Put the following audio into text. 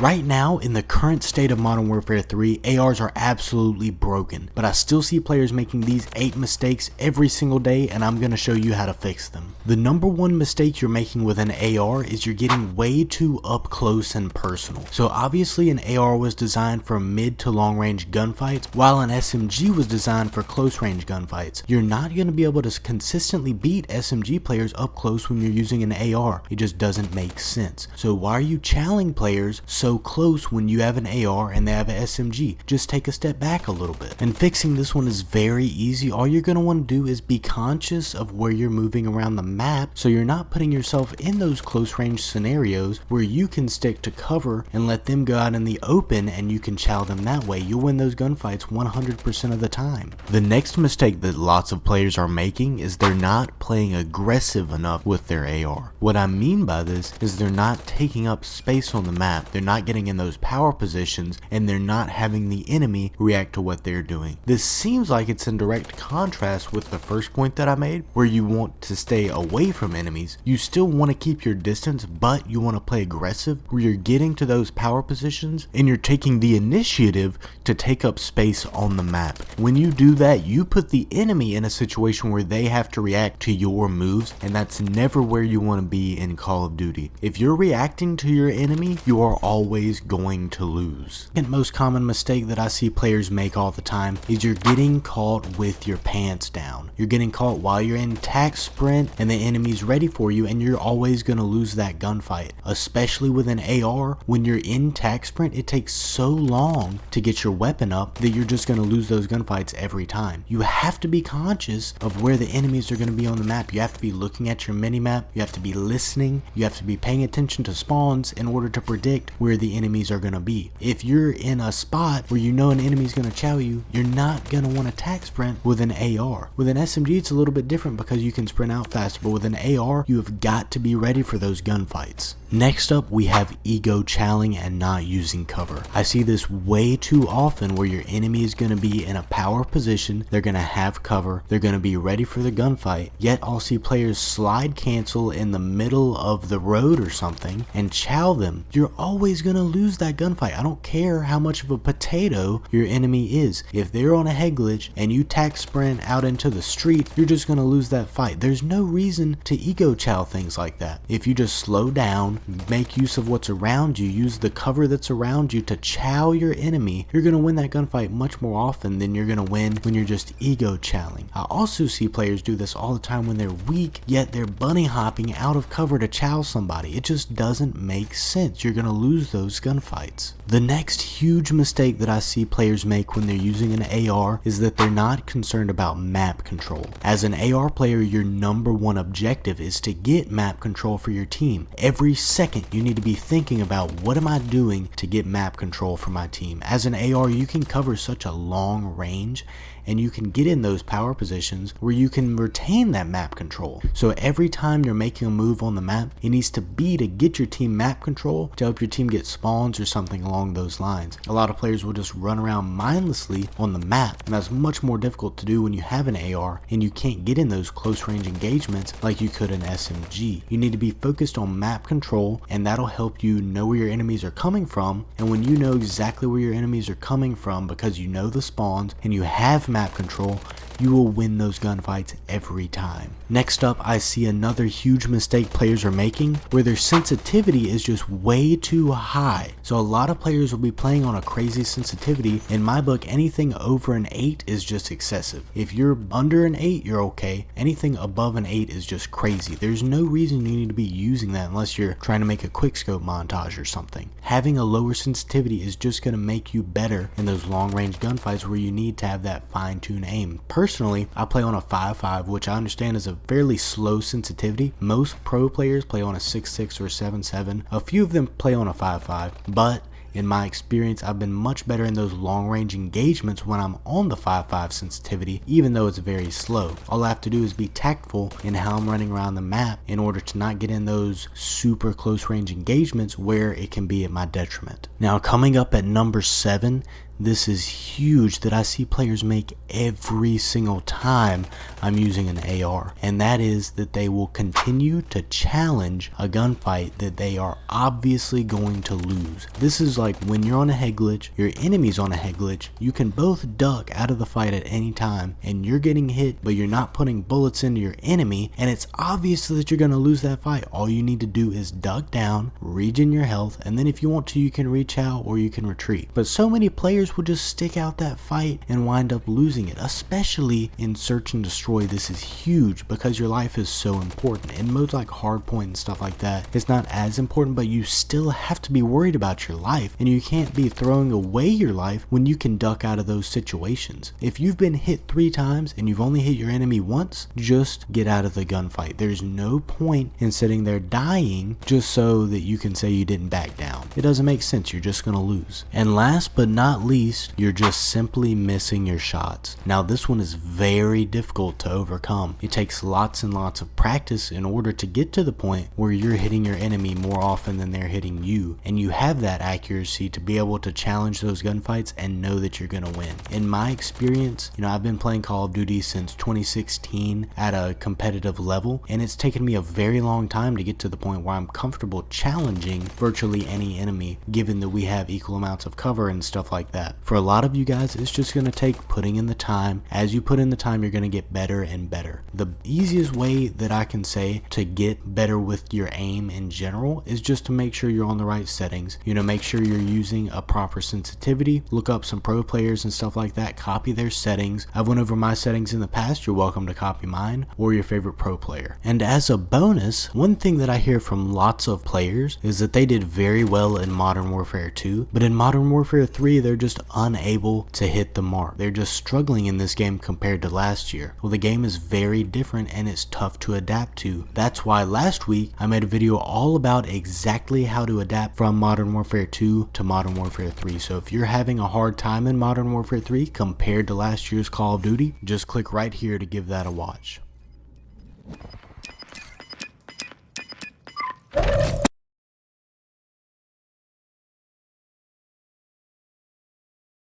Right now, in the current state of Modern Warfare 3, ARs are absolutely broken, but I still see players making these 8 mistakes every single day, and I'm going to show you how to fix them. The number one mistake you're making with an AR is you're getting way too up close and personal. So obviously an AR was designed for mid to long range gunfights, while an SMG was designed for close range gunfights. You're not going to be able to consistently beat SMG players up close when you're using an AR. It just doesn't make sense. So why are you challenging players so close when you have an AR and they have an SMG? Just take a step back a little bit. And fixing this one is very easy. All you're going to want to do is be conscious of where you're moving around the map, so you're not putting yourself in those close range scenarios where you can stick to cover and let them go out in the open and you can chow them that way. You'll win those gunfights 100% of the time. The next mistake that lots of players are making is they're not playing aggressive enough with their AR. What I mean by this is they're not taking up space on the map, they're not getting in those power positions, and they're not having the enemy react to what they're doing. This seems like it's in direct contrast with the first point that I made, where you want to stay away from enemies. You still want to keep your distance, but you want to play aggressive, where you're getting to those power positions and you're taking the initiative to take up space on the map. When you do that, you put the enemy in a situation where they have to react to your moves, and that's never where you want to be in Call of Duty. If you're reacting to your enemy, you are always going to lose. The most common mistake that I see players make all the time is you're getting caught with your pants down. You're getting caught while you're in tac sprint and the enemy's ready for you, and you're always going to lose that gunfight. Especially with an AR, when you're in tac sprint, it takes so long to get your weapon up that you're just going to lose those gunfights every time. You have to be conscious of where the enemies are going to be on the map. You have to be looking at your minimap, you have to be listening, you have to be paying attention to spawns in order to predict where the enemies are going to be. If you're in a spot where you know an enemy's going to chow you, you're not going to want to tac sprint with an AR. With an SMG, it's a little bit different because you can sprint out faster, but with an AR, you have got to be ready for those gunfights. Next up, we have ego challenging and not using cover. I see this way too often where your enemy is going to be in a power position, they're going to have cover, they're going to be ready for the gunfight, yet I'll see players slide cancel in the middle of the road or something and chow them. You're always going to lose that gunfight. I don't care how much of a potato your enemy is. If they're on a head glitch and you tac sprint out into the street, you're just going to lose that fight. There's no reason to ego chow things like that. If you just slow down, make use of what's around you, use the cover that's around you to chow your enemy, you're going to win that gunfight much more often than you're going to win when you're just ego chowing. I also see players do this all the time when they're weak, yet they're bunny hopping out of cover to chow somebody. It just doesn't make sense. You're going to lose those gunfights. The next huge mistake that I see players make when they're using an AR is that they're not concerned about map control. As an AR player, your number one objective is to get map control for your team. Every second you need to be thinking about, what am I doing to get map control for my team? As an AR, you can cover such a long range and you can get in those power positions where you can retain that map control. So every time you're making a move on the map, it needs to be to get your team map control to help your team get spawns or something along those lines. A lot of players will just run around mindlessly on the map, and that's much more difficult to do when you have an AR and you can't get in those close range engagements like you could in SMG. You need to be focused on map control, and that'll help you know where your enemies are coming from. And when you know exactly where your enemies are coming from because you know the spawns and you have map control, you will win those gunfights every time. Next up, I see another huge mistake players are making where their sensitivity is just way too high. So a lot of players will be playing on a crazy sensitivity. In my book, anything over an 8 is just excessive. If you're under an 8, you're okay. Anything above an 8 is just crazy. There's no reason you need to be using that unless you're trying to make a quickscope montage or something. Having a lower sensitivity is just going to make you better in those long range gunfights where you need to have that fine-tuned aim. Personally, I play on a 5.5, which I understand is a fairly slow sensitivity. Most pro players play on a 6.6 or 7.7. A few of them play on a 5.5, but in my experience, I've been much better in those long range engagements when I'm on the 5.5 sensitivity, even though it's very slow. All I have to do is be tactful in how I'm running around the map in order to not get in those super close range engagements where it can be at my detriment. Now, coming up at number 7, this is huge that I see players make every single time I'm using an AR, and that is that they will continue to challenge a gunfight that they are obviously going to lose. This is like when you're on a head glitch, your enemy's on a head glitch, you can both duck out of the fight at any time, and you're getting hit, but you're not putting bullets into your enemy, and it's obvious that you're going to lose that fight. All you need to do is duck down, regen your health, and then if you want to, you can reach out or you can retreat. But so many players will just stick out that fight and wind up losing it, especially in search and destroy. This is huge because your life is so important. In modes like hardpoint and stuff like that, it's not as important, but you still have to be worried about your life, and you can't be throwing away your life when you can duck out of those situations. If you've been hit 3 times and you've only hit your enemy once, just get out of the gunfight. There's no point in sitting there dying just so that you can say you didn't back down. It doesn't make sense. You're just gonna lose. And last but not least, you're just simply missing your shots. Now this one is very difficult to overcome. It takes lots and lots of practice in order to get to the point where you're hitting your enemy more often than they're hitting you, and you have that accuracy to be able to challenge those gunfights and know that you're gonna win. In my experience, I've been playing Call of Duty since 2016 at a competitive level, and it's taken me a very long time to get to the point where I'm comfortable challenging virtually any enemy, given that we have equal amounts of cover and stuff like that. For a lot of you guys, it's just gonna take putting in the time. As you put in the time, you're gonna get better and better. The easiest way that I can say to get better with your aim in general is just to make sure you're on the right settings. Make sure you're using a proper sensitivity. Look up some pro players and stuff like that, copy their settings. I've went over my settings in the past. You're welcome to copy mine or your favorite pro player. And as a bonus, one thing that I hear from lots of players is that they did very well in Modern Warfare 2, but in Modern Warfare 3 they're just unable to hit the mark. They're just struggling in this game compared to last year. Well, the game is very different and it's tough to adapt to. That's why last week I made a video all about exactly how to adapt from Modern Warfare 2 to Modern Warfare 3. So if you're having a hard time in Modern Warfare 3 compared to last year's Call of Duty, just click right here to give that a watch.